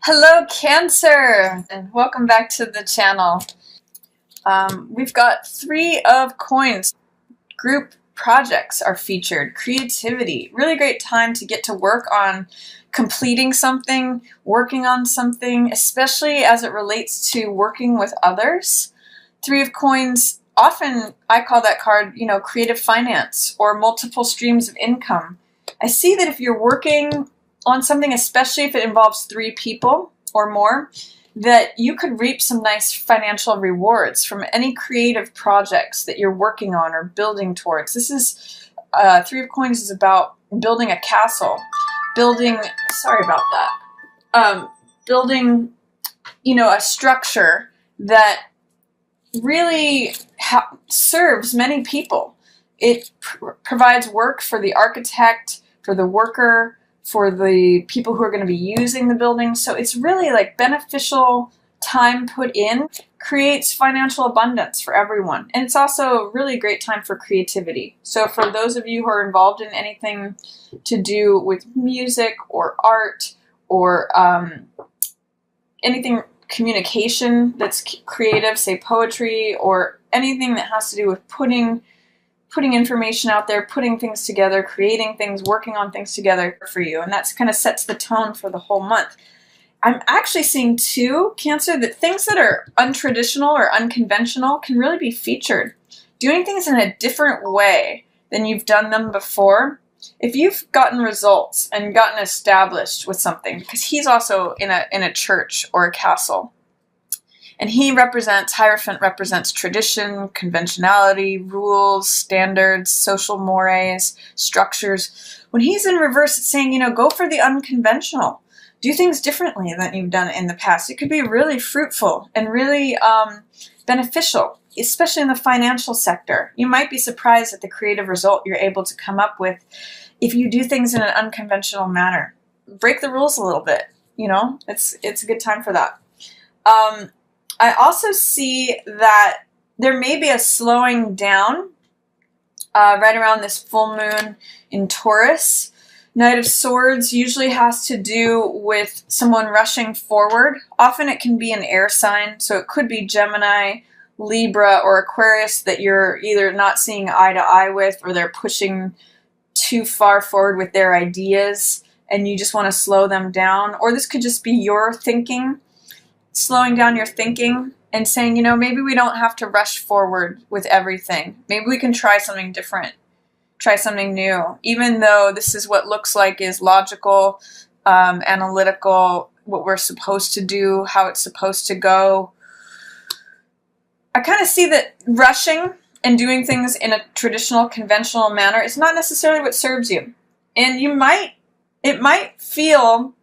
Hello, Cancer, and welcome back to the channel. We've got 3 of Coins. Group projects are featured. Creativity, really great time to get to work on completing something, working on something, especially as it relates to working with others. 3 of Coins, often I call that card, creative finance or multiple streams of income. I see that if you're working on something, especially if it involves 3 people or more, that you could reap some nice financial rewards from any creative projects that you're working on or building towards. This is 3 of Coins is about building a castle, building. Sorry about that. Building, a structure that really serves many people. It provides work for the architect, for the worker, for the people who are going to be using the building. So it's really like beneficial time put in, creates financial abundance for everyone. And it's also a really great time for creativity. So for those of you who are involved in anything to do with music or art or anything communication that's creative, say poetry, or anything that has to do with putting information out there, putting things together, creating things, working on things together for you. And that's kind of sets the tone for the whole month. I'm actually seeing too, Cancer, that things that are untraditional or unconventional can really be featured. Doing things in a different way than you've done them before. If you've gotten results and gotten established with something, because he's also in a church or a castle, and Hierophant represents tradition, conventionality, rules, standards, social mores, structures. When he's in reverse, it's saying, go for the unconventional. Do things differently than you've done in the past. It could be really fruitful and really beneficial, especially in the financial sector. You might be surprised at the creative result you're able to come up with if you do things in an unconventional manner. Break the rules a little bit, it's a good time for that. I also see that there may be a slowing down right around this full moon in Taurus. Knight of Swords usually has to do with someone rushing forward. Often it can be an air sign, so it could be Gemini, Libra, or Aquarius that you're either not seeing eye to eye with, or they're pushing too far forward with their ideas and you just want to slow them down. Or this could just be your thinking, slowing down your thinking and saying, maybe we don't have to rush forward with everything. Maybe we can try something different, try something new, even though this is what looks like is logical, analytical, what we're supposed to do, how it's supposed to go. I kind of see that rushing and doing things in a traditional, conventional manner is not necessarily what serves you. And it might feel,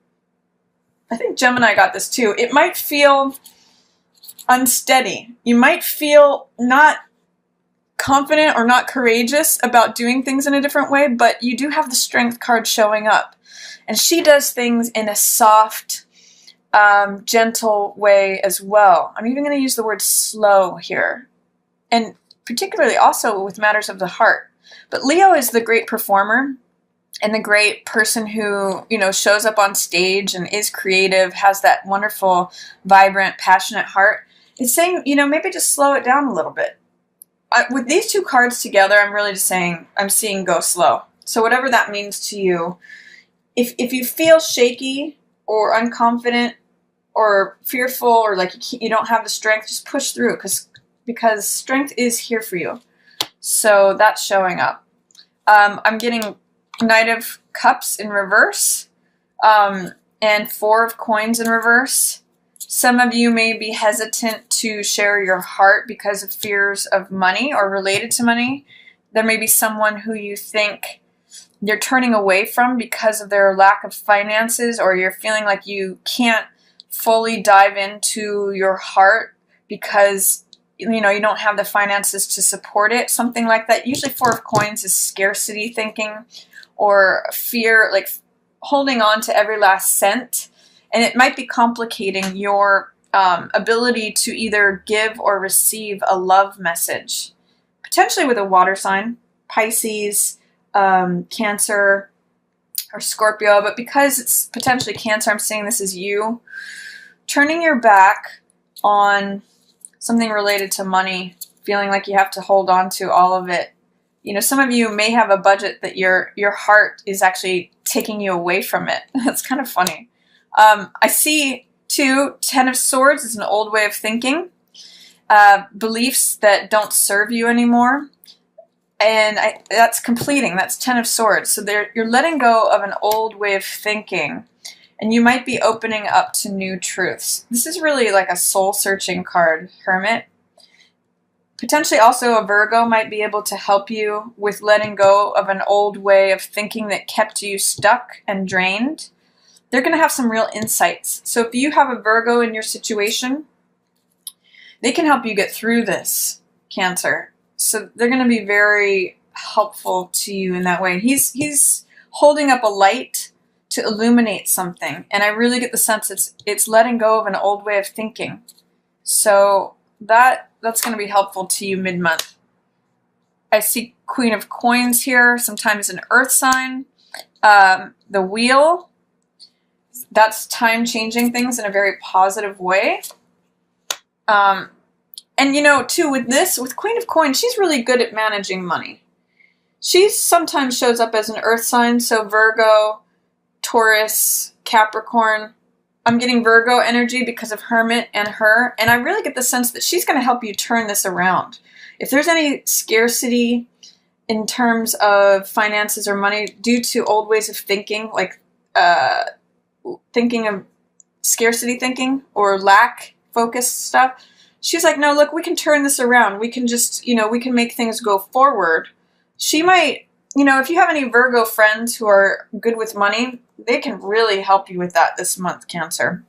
I think Gemini got this too, it might feel unsteady. You might feel not confident or not courageous about doing things in a different way, but you do have the Strength card showing up. And she does things in a soft, gentle way as well. I'm even going to use the word slow here. And particularly also with matters of the heart. But Leo is the great performer and the great person who, shows up on stage and is creative, has that wonderful, vibrant, passionate heart. It's saying, maybe just slow it down a little bit. With these 2 cards together, I'm really just saying, I'm seeing go slow. So whatever that means to you, if you feel shaky or unconfident or fearful or like you don't have the strength, just push through because strength is here for you. So that's showing up. I'm getting Knight of Cups in reverse and 4 of Coins in reverse. Some of you may be hesitant to share your heart because of fears of money or related to money. There may be someone who you think you're turning away from because of their lack of finances, or you're feeling like you can't fully dive into your heart because you don't have the finances to support it, something like that. Usually 4 of Coins is scarcity thinking or fear, like holding on to every last cent. And it might be complicating your ability to either give or receive a love message, potentially with a water sign, Pisces, Cancer, or Scorpio, but because it's potentially Cancer, I'm saying this is you. Turning your back on something related to money, feeling like you have to hold on to all of it. You know, some of you may have a budget that your heart is actually taking you away from it. That's kind of funny. I see, too, Ten of Swords is an old way of thinking. Beliefs that don't serve you anymore. And that's completing. That's Ten of Swords. So you're letting go of an old way of thinking. And you might be opening up to new truths. This is really like a soul-searching card, Hermit. Potentially also a Virgo might be able to help you with letting go of an old way of thinking that kept you stuck and drained. They're going to have some real insights. So if you have a Virgo in your situation, they can help you get through this, Cancer. So they're going to be very helpful to you in that way. He's holding up a light to illuminate something, and I really get the sense it's letting go of an old way of thinking. So that's going to be helpful to you mid-month. I see Queen of Coins here, sometimes an earth sign. The Wheel, that's time changing things in a very positive way. And you know, too, with Queen of Coins, she's really good at managing money. She sometimes shows up as an earth sign, so Virgo, Taurus, Capricorn. I'm getting Virgo energy because of Hermit and her, and I really get the sense that she's going to help you turn this around. If there's any scarcity in terms of finances or money due to old ways of thinking, like thinking of scarcity thinking or lack focused stuff, she's like, no, look, we can turn this around. We can just, we can make things go forward. She might, if you have any Virgo friends who are good with money, they can really help you with that this month, Cancer.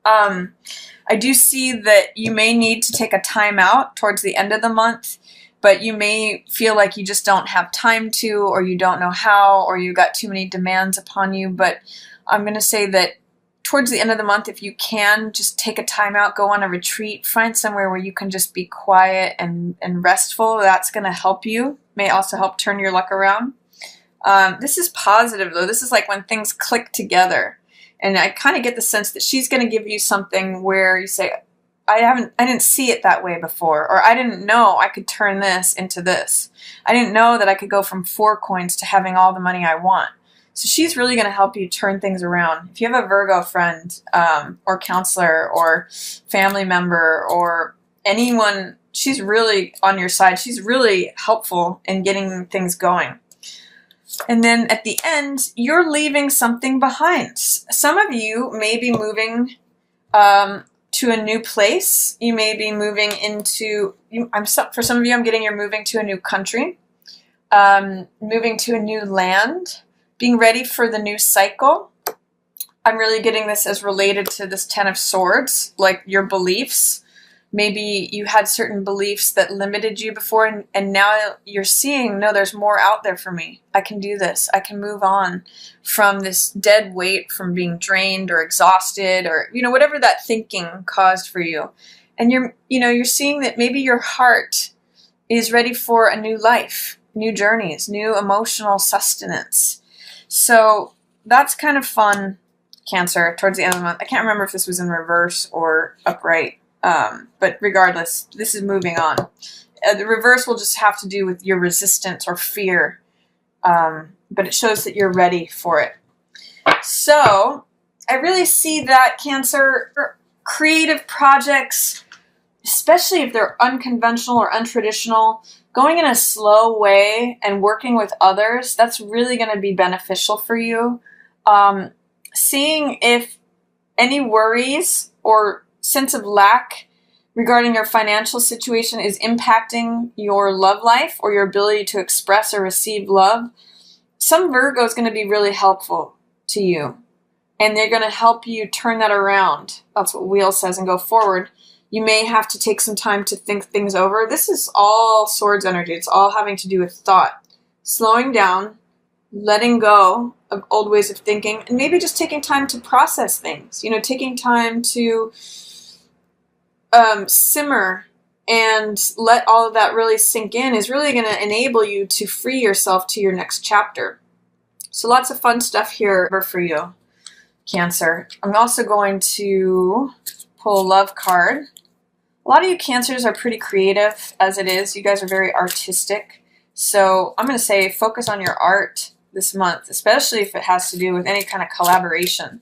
I do see that you may need to take a time out towards the end of the month, but you may feel like you just don't have time to, or you don't know how, or you got too many demands upon you. But I'm going to say that towards the end of the month, if you can, just take a time out, go on a retreat, find somewhere where you can just be quiet and restful. That's going to help you. May also help turn your luck around. This is positive, though. This is like when things click together. And I kind of get the sense that she's going to give you something where you say, I didn't see it that way before, or I didn't know I could turn this into this. I didn't know that I could go from 4 coins to having all the money I want. So she's really going to help you turn things around. If you have a Virgo friend or counselor or family member or anyone, she's really on your side. She's really helpful in getting things going. And then at the end, you're leaving something behind. Some of you may be moving to a new place. You may be moving into, for some of you, I'm getting you're moving to a new country, moving to a new land, being ready for the new cycle. I'm really getting this as related to this Ten of Swords, like your beliefs. Maybe you had certain beliefs that limited you before, and now you're seeing, no, there's more out there for me. I can do this. I can move on from this dead weight, from being drained or exhausted, or whatever that thinking caused for you. And you're seeing that maybe your heart is ready for a new life, new journeys, new emotional sustenance. So that's kind of fun, Cancer, towards the end of the month. I can't remember if this was in reverse or upright. But regardless, this is moving on. The reverse will just have to do with your resistance or fear, but it shows that you're ready for it. So I really see that, Cancer, creative projects, especially if they're unconventional or untraditional, going in a slow way and working with others, that's really going to be beneficial for you. Seeing if any worries or sense of lack regarding your financial situation is impacting your love life or your ability to express or receive love, some Virgo is going to be really helpful to you. And they're going to help you turn that around. That's what Wheel says, and go forward. You may have to take some time to think things over. This is all Swords energy. It's all having to do with thought. Slowing down, letting go of old ways of thinking, and maybe just taking time to process things. Taking time to simmer and let all of that really sink in is really going to enable you to free yourself to your next chapter. So lots of fun stuff here for you, Cancer. I'm also going to pull a love card. A lot of you Cancers are pretty creative as it is. You guys are very artistic. So I'm going to say focus on your art this month, especially if it has to do with any kind of collaboration.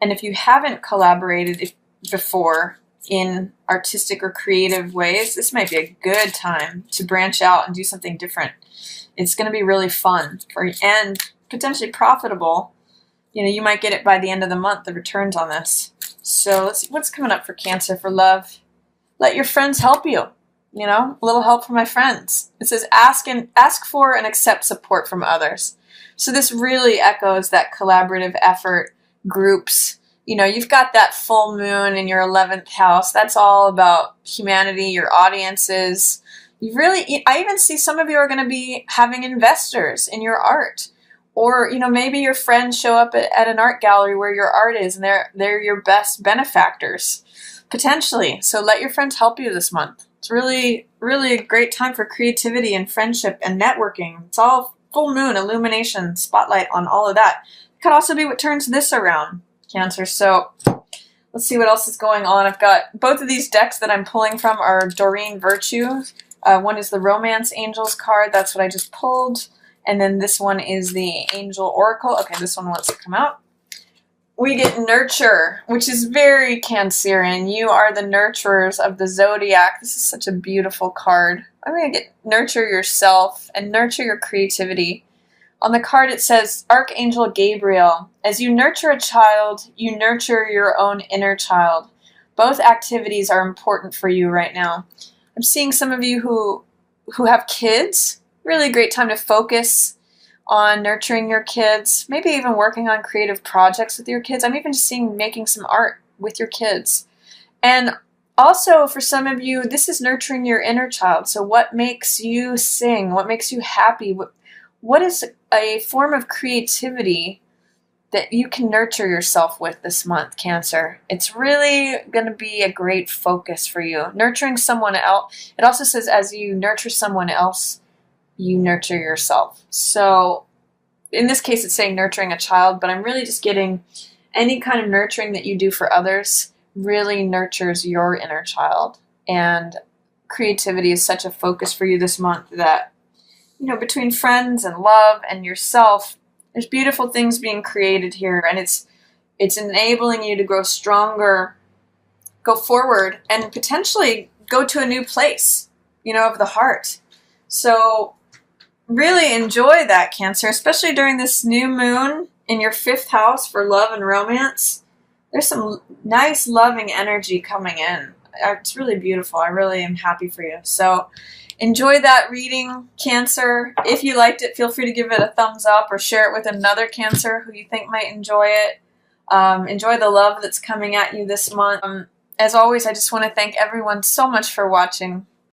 And if you haven't collaborated before in artistic or creative ways, this might be a good time to branch out and do something different. It's going to be really fun for you and potentially profitable. You know, you might get it by the end of the month, the returns on this. So let's see what's coming up for Cancer for love. Let your friends help you. You know, a little help from my friends. It says ask for and accept support from others. So this really echoes that collaborative effort, groups. You know, you've got that full moon in your 11th house. That's all about humanity, your audiences. I even see some of you are going to be having investors in your art. Or, you know, maybe your friends show up at an art gallery where your art is and they're your best benefactors, potentially. So let your friends help you this month. It's really, really a great time for creativity and friendship and networking. It's all full moon, illumination, spotlight on all of that. It could also be what turns this around, Cancer. So let's see what else is going on. I've got both of these decks that I'm pulling from are Doreen Virtue. One is the Romance Angels card. That's what I just pulled. And then this one is the Angel Oracle. Okay, this one wants to come out. We get Nurture, which is very Cancerian. You are the nurturers of the zodiac. This is such a beautiful card. I'm going to get Nurture yourself and nurture your creativity. On the card it says, Archangel Gabriel, as you nurture a child, you nurture your own inner child. Both activities are important for you right now. I'm seeing some of you who have kids. Really great time to focus on nurturing your kids, maybe even working on creative projects with your kids. I'm even just seeing making some art with your kids. And also for some of you, this is nurturing your inner child. So what makes you sing? What makes you happy? What is a form of creativity that you can nurture yourself with this month, Cancer? It's really going to be a great focus for you. Nurturing someone else. It also says as you nurture someone else, you nurture yourself. So in this case, it's saying nurturing a child, but I'm really just getting any kind of nurturing that you do for others really nurtures your inner child. And creativity is such a focus for you this month that, you know, between friends and love and yourself, there's beautiful things being created here, and it's enabling you to grow stronger, go forward, and potentially go to a new place, you know, of the heart. So really enjoy that, Cancer, especially during this new moon in your 5th house for love and romance. There's some nice loving energy coming in. It's really beautiful. I really am happy for you. So enjoy that reading, Cancer. If you liked it, feel free to give it a thumbs up or share it with another Cancer who you think might enjoy it. Enjoy the love that's coming at you this month. As always, I just want to thank everyone so much for watching.